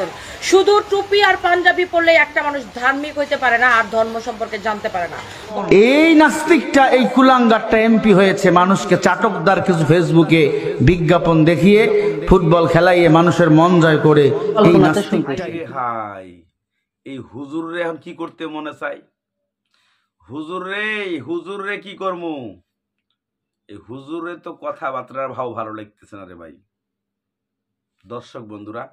করুন। শুধু টুপি আর পাঞ্জাবি পরলে একটা মানুষ ধার্মিক হইতে পারে না আর ধর্ম সম্পর্কে জানতে পারে না। এই নাস্তিকটা, এই কুলাঙ্গারটা এমপি হয়েছে মানুষকে চাটকদার কিছু ফেসবুকে বিজ্ঞাপন দেখিয়ে ফুটবল খেলাইয়ে মানুষের মন জয় করে। এই নাস্তিকটা হাই, এই হুজুর রে এখন কি করতে মনে চাই? হুজুর রে কি করবো? এই হুজুরে তো কথাবার্তার ভাও ভালো লাগতেছে না রে ভাই। দর্শক বন্ধুরা,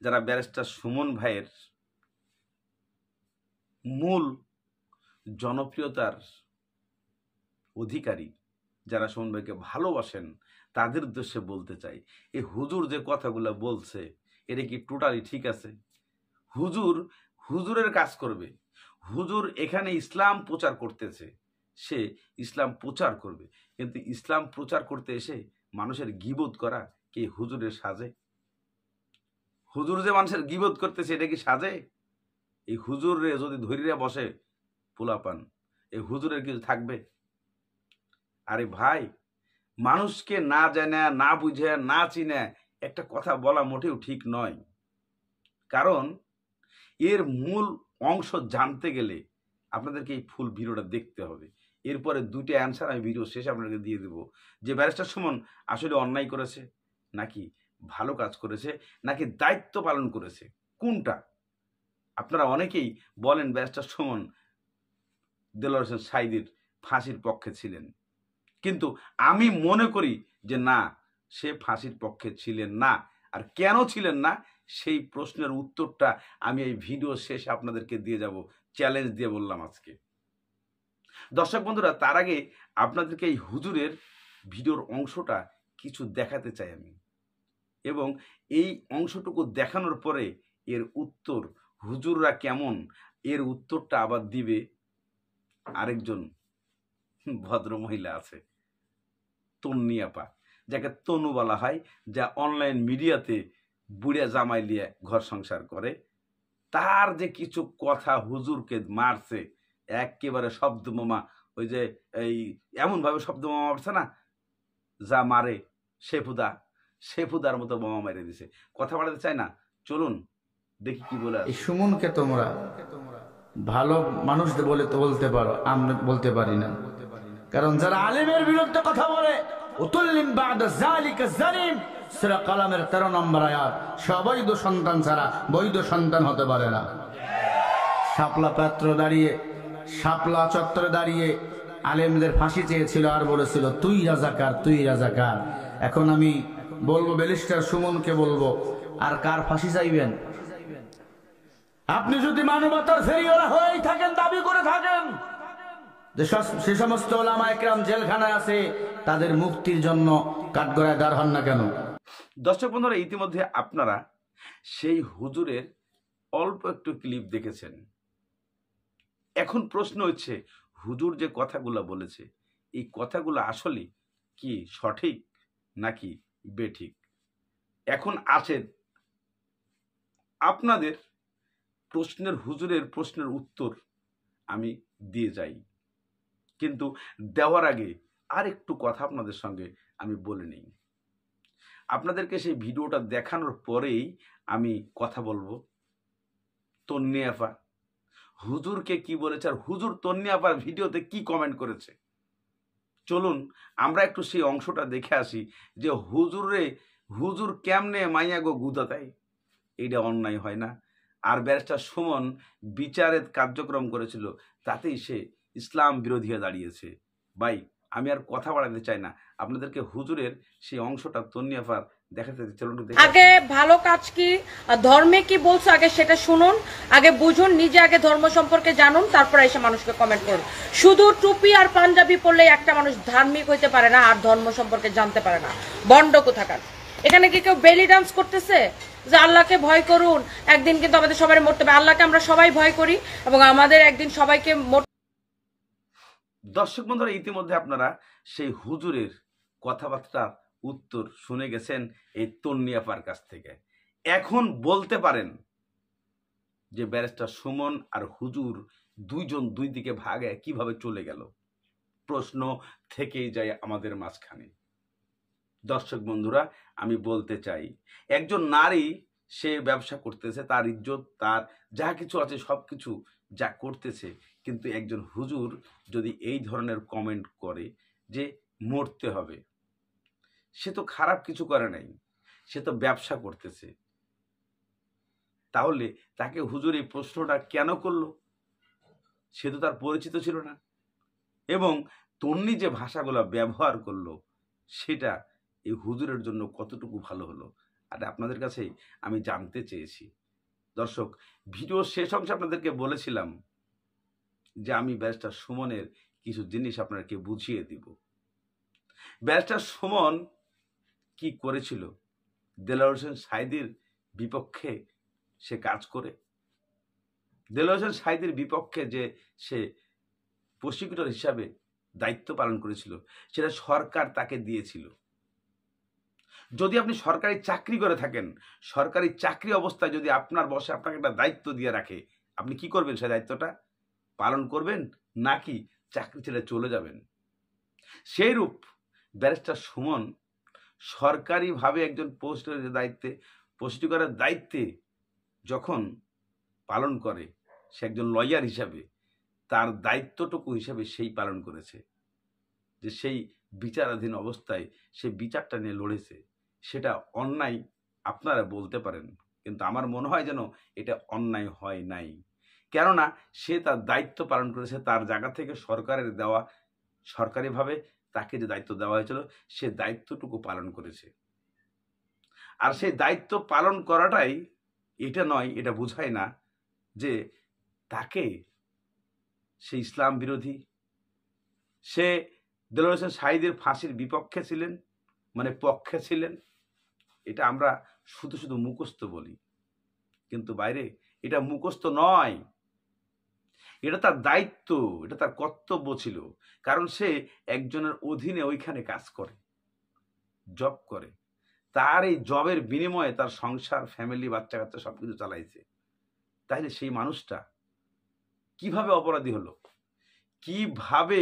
যারা ব্যারিস্টার সুমন ভাইয়ের মূল জনপ্রিয়তার অধিকারী, যারা সুমন ভাইকে ভালোবাসেন, তাদের উদ্দেশ্যে বলতে চাই, এই হুজুর যে কথাগুলো বলছে এটা কি টোটালি ঠিক আছে? হুজুরের কাজ করবে। হুজুর এখানে ইসলাম প্রচার করতেছে, সে ইসলাম প্রচার করবে, কিন্তু ইসলাম প্রচার করতে এসে মানুষের গীবত করা কি হুজুরের সাজে? হুজুর যে মানুষের গীবত করতেছে এটা কি সাজে? এই হুজুরে যদি ধরিয়া বসে পোলাপান, এই হুজুরের কিছু থাকবে? আরে ভাই, মানুষকে না জানে, না বুঝে, না চিনে একটা কথা বলা মোটেও ঠিক নয়। কারণ এর মূল অংশ জানতে গেলে আপনাদেরকে এই ফুল ভিডিওটা দেখতে হবে। এরপরে দুইটা অ্যান্সার আমি ভিডিও শেষে আপনাকে দিয়ে দেবো, যে ব্যারিস্টার সুমন আসলে অন্যায় করেছে, নাকি ভালো কাজ করেছে, নাকি দায়িত্ব পালন করেছে, কোনটা? আপনারা অনেকেই বলেন ব্যারিস্টার সুমন দেলোয়ার হোসেন সাঈদীর ফাঁসির পক্ষে ছিলেন, কিন্তু আমি মনে করি যে না, সে ফাঁসির পক্ষে ছিলেন না। আর কেন ছিলেন না সেই প্রশ্নের উত্তরটা আমি এই ভিডিও শেষে আপনাদেরকে দিয়ে যাব, চ্যালেঞ্জ দিয়ে বললাম আজকে। দর্শক বন্ধুরা, তার আগে আপনাদেরকে এই হুজুরের ভিডিওর অংশটা কিছু দেখাতে চাই আমি, এবং এই অংশটুকু দেখানোর পরে এর উত্তর হুজুররা কেমন, এর উত্তরটা আবার দিবে আরেকজন ভদ্র মহিলা আছে, তন্নি আপা, যাকে তনু বলা হয়, যা অনলাইন মিডিয়াতে বুড়িয়া জামাই লিয়ে ঘর সংসার করে। তার যে কিছু কথা হুজুরকে মারছে, একেবারে শব্দ বোমা, ওই যে এই এমনভাবে শব্দ বোমা মারছে না, যা মারে শেফুদার মতো বোমা মেরে দিছে। কথা বাড়াতে চাই না, চলুন দেখি কি বলে। এই সুমনকে তোমরা ভালো মানুষ বলে তো বলতে পারো, আমরা বলতে পারি না। কারণ যারা আলেমের বিরুদ্ধে কথা বলে, উতুল্লিম বাদা যালিকা জালিম, সূরা কালামের 13 নম্বর আয়াত, অবৈধ সন্তান ছাড়া বৈধ সন্তান হতে পারে না। শাপলা পাত্র দাঁড়িয়ে, শাপলা চত্বরে দাঁড়িয়ে আলেমদের ফাঁসি চেয়েছিল আর বলেছিল তুই রাজাকার, তুই রাজাকার। এখন আমি বলবো ব্যারিস্টার সুমনকে বলবো, আর কার ফাঁসি চাইবেন? আপনি যদি মানবতার ফেরিওয়ালা হয়েই থাকেন, দাবি করে থাকেন যে সে সমস্ত ওলামা একরাম জেলখানায় আছে, তাদের মুক্তির জন্য কাঠগড়ায় দাঁড় হন না কেন? দর্শক বন্ধুরা, ইতিমধ্যে আপনারা সেই হুজুরের অল্প একটু ক্লিপ দেখেছেন। এখন প্রশ্ন হচ্ছে, হুজুর যে কথাগুলো বলেছে, এই কথাগুলো আসলে কি সঠিক নাকি বেঠিক? এখন আসেন আপনাদের প্রশ্নের, হুজুরের প্রশ্নের উত্তর আমি দিয়ে যাই, কিন্তু দেওয়ার আগে আর একটু কথা আপনাদের সঙ্গে আমি বলে নিই। আপনাদেরকে সেই ভিডিওটা দেখানোর পরেই আমি কথা বলবো। তন্নি আপা হুজুরকে কি বলেছে, আর হুজুর তন্নি আপার ভিডিওতে কি কমেন্ট করেছে, চলুন আমরা একটু সেই অংশটা দেখে আসি, যে হুজুর কেমনে মাইয়া গো গুদা দেয়, এইটা অন্যায় হয় না? আর ব্যারিস্টার সুমন বিচারের কার্যক্রম করেছিল, তাতেই সে ইসলাম বিরোধী হয়ে দাঁড়িয়েছে। ভাই, আমি আর কথা বাড়াতে চাই না, আপনাদেরকে হুজুরের সেই অংশটা তন্নি আপার দেখাতে চলুন। আগে ভালো কাজ কি, ধর্মে কি বলছো আগে সেটা শুনুন, আগে বুঝুন, নিজে আগে ধর্ম সম্পর্কে জানুন, তারপর এসে মানুষকে কমেন্ট করুন। শুধু টুপি আর পাঞ্জাবি পরলে একটা মানুষ ধার্মিক হইতে পারে না আর ধর্ম সম্পর্কে জানতে পারে না। বন্ড কোথাকার! এখানে কি কেউ বেলি ডান্স করতেছে যে আল্লাহকে ভয় করুন, একদিন কিন্তু আমাদের সবাই মরতে হবে? আল্লাহকে আমরা সবাই ভয় করি এবং আমাদের একদিন সবাইকে। দর্শক বন্ধুরা, ইতিমধ্যে আপনারা সেই হুজুরের কথাবার্তার উত্তর শুনে গেছেন এই তন্নি আপার কাছ থেকে। এখন বলতে পারেন যে ব্যারিস্টার সুমন আর হুজুর দুইজন দুই দিকে ভাগে কিভাবে চলে গেল? প্রশ্ন থেকেই যায় আমাদের মাঝখানে। দর্শক বন্ধুরা, আমি বলতে চাই, একজন নারী সে ব্যবসা করতেছে, তার ইজ্জত, তার যা কিছু আছে সব কিছু যা করতেছে, কিন্তু একজন হুজুর যদি এই ধরনের কমেন্ট করে যে মরতে হবে, সে তো খারাপ কিছু করে নাই, সে তো ব্যবসা করতেছে, তাহলে তাকে হুজুর এই প্রশ্নটা কেন করলো? সে তো তার পরিচিত ছিল না। এবং তন্নি যে ভাষাগুলো ব্যবহার করলো সেটা এই হুজুরের জন্য কতটুকু ভালো হলো, আর আপনাদের কাছে আমি জানতে চেয়েছি। দর্শক, ভিডিও শেষ অংশে আপনাদেরকে বলেছিলাম যে আমি ব্যারিস্টার সুমনের কিছু জিনিস আপনাদেরকে বুঝিয়ে দিব। ব্যারিস্টার সুমন কি করেছিল? দেলোয়ার হোসেন সাঈদীর বিপক্ষে সে কাজ করে, দেলোয়ার হোসেন সাঈদীর বিপক্ষে যে সে প্রসিকিউটর হিসাবে দায়িত্ব পালন করেছিল, সেটা সরকার তাকে দিয়েছিল। যদি আপনি সরকারি চাকরি করে থাকেন, সরকারি চাকরি অবস্থায় যদি আপনার বসে আপনাকে একটা দায়িত্ব দিয়ে রাখে, আপনি কি করবেন? সেই দায়িত্বটা পালন করবেন নাকি চাকরি ছেড়ে চলে যাবেন? সেইরূপ ব্যারিস্টার সুমন সরকারিভাবে একজন প্রসিকিউটরের দায়িত্বে যখন পালন করে, সে একজন লয়ার হিসাবে তার দায়িত্বটুকু হিসাবে সেই পালন করেছে, যে সেই বিচারাধীন অবস্থায় সে বিচারটা নিয়ে লড়েছে। সেটা অন্যায় আপনারা বলতে পারেন, কিন্তু আমার মনে হয় যেন এটা অন্যায় হয় নাই। কেননা সে তার দায়িত্ব পালন করেছে, তার জায়গা থেকে সরকারের দেওয়া, সরকারিভাবে তাকে যে দায়িত্ব দেওয়া হয়েছিল সে দায়িত্বটুকু পালন করেছে। আর সেই দায়িত্ব পালন করাটাই এটা নয়, এটা বোঝায় না যে তাকে সে ইসলাম বিরোধী, সে দেলোয়ার হোসেন সাঈদীর ফাঁসির বিপক্ষে ছিলেন, মানে পক্ষে ছিলেন। এটা আমরা শুধু শুধু মুখস্থ বলি, কিন্তু বাইরে এটা মুখস্থ নয়, এটা তার দায়িত্ব, এটা তার কর্তব্য ছিল। কারণ সে একজনের অধীনে ওইখানে কাজ করে, জব করে, তার এই জবের বিনিময়ে তার সংসার, ফ্যামিলি, বাচ্চা কাচ্চা সবকিছু চালাইছে। তাইলে সেই মানুষটা কিভাবে অপরাধী হলো? কিভাবে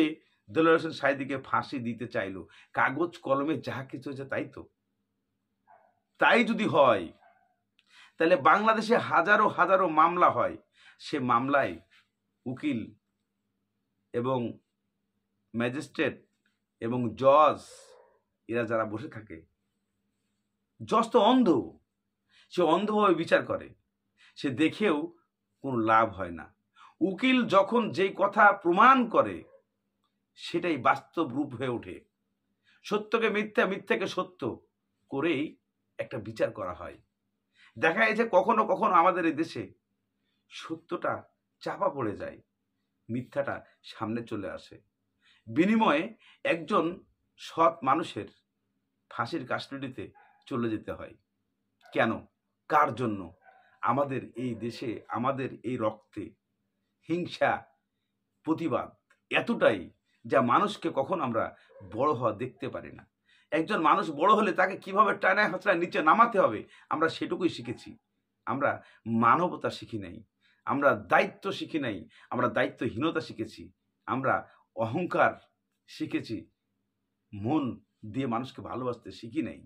দেলোয়ার হোসেন সাঈদীকে ফাঁসি দিতে চাইলো? কাগজ কলমে যাহা কিছু হয়েছে তাই তো। তাই যদি হয়, তাহলে বাংলাদেশে হাজারো হাজারো মামলা হয়, সে মামলায় উকিল এবং ম্যাজিস্ট্রেট এবং জজ এরা যারা বসে থাকে, জজ তো অন্ধ, সে অন্ধভাবে বিচার করে, সে দেখেও কোনো লাভ হয় না। উকিল যখন যেই কথা প্রমাণ করে সেটাই বাস্তব রূপ হয়ে ওঠে, সত্যকে মিথ্যা, মিথ্যাকে সত্য করেই একটা বিচার করা হয়। দেখা যায় যে কখনো কখনো আমাদের এই দেশে সত্যটা চাপা পড়ে যায়, মিথ্যাটা সামনে চলে আসে, বিনিময়ে একজন সৎ মানুষের ফাঁসির কাস্টডিতে চলে যেতে হয়। কেন? কার জন্য? আমাদের এই দেশে, আমাদের এই রক্তে হিংসা, প্রতিবাদ এতটাই যা মানুষকে কখন আমরা বড় হওয়া দেখতে পারি না। একজন মানুষ বড় হলে তাকে কিভাবে টানায় হাঁচড়ায় নিচে নামাতে হবে আমরা সেটুকুই শিখেছি। আমরা মানবতা শিখি নাই, আমরা দায়িত্ব শিখি নাই, আমরা দায়িত্বহীনতা শিখেছি, আমরা অহংকার শিখেছি, মন দিয়ে মানুষকে ভালোবাসতে শিখি নাই।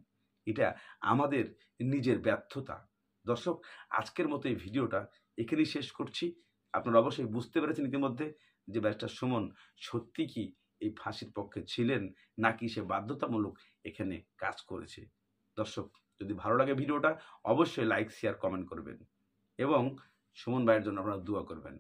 এটা আমাদের নিজের ব্যর্থতা। দর্শক, আজকের মতো এই ভিডিওটা এখানেই শেষ করছি। আপনারা অবশ্যই বুঝতে পেরেছেন ইতিমধ্যে যে ব্যারিস্টার সুমন সত্যি কি এই ফাঁসির পক্ষে ছিলেন নাকি সে বাধ্যতামূলক এখানে কাজ করেছে। দর্শক, যদি ভালো লাগে ভিডিওটা অবশ্যই লাইক, শেয়ার, কমেন্ট করবেন এবং সুমন ভাইয়ের জন্য আপনারা দোয়া করবেন।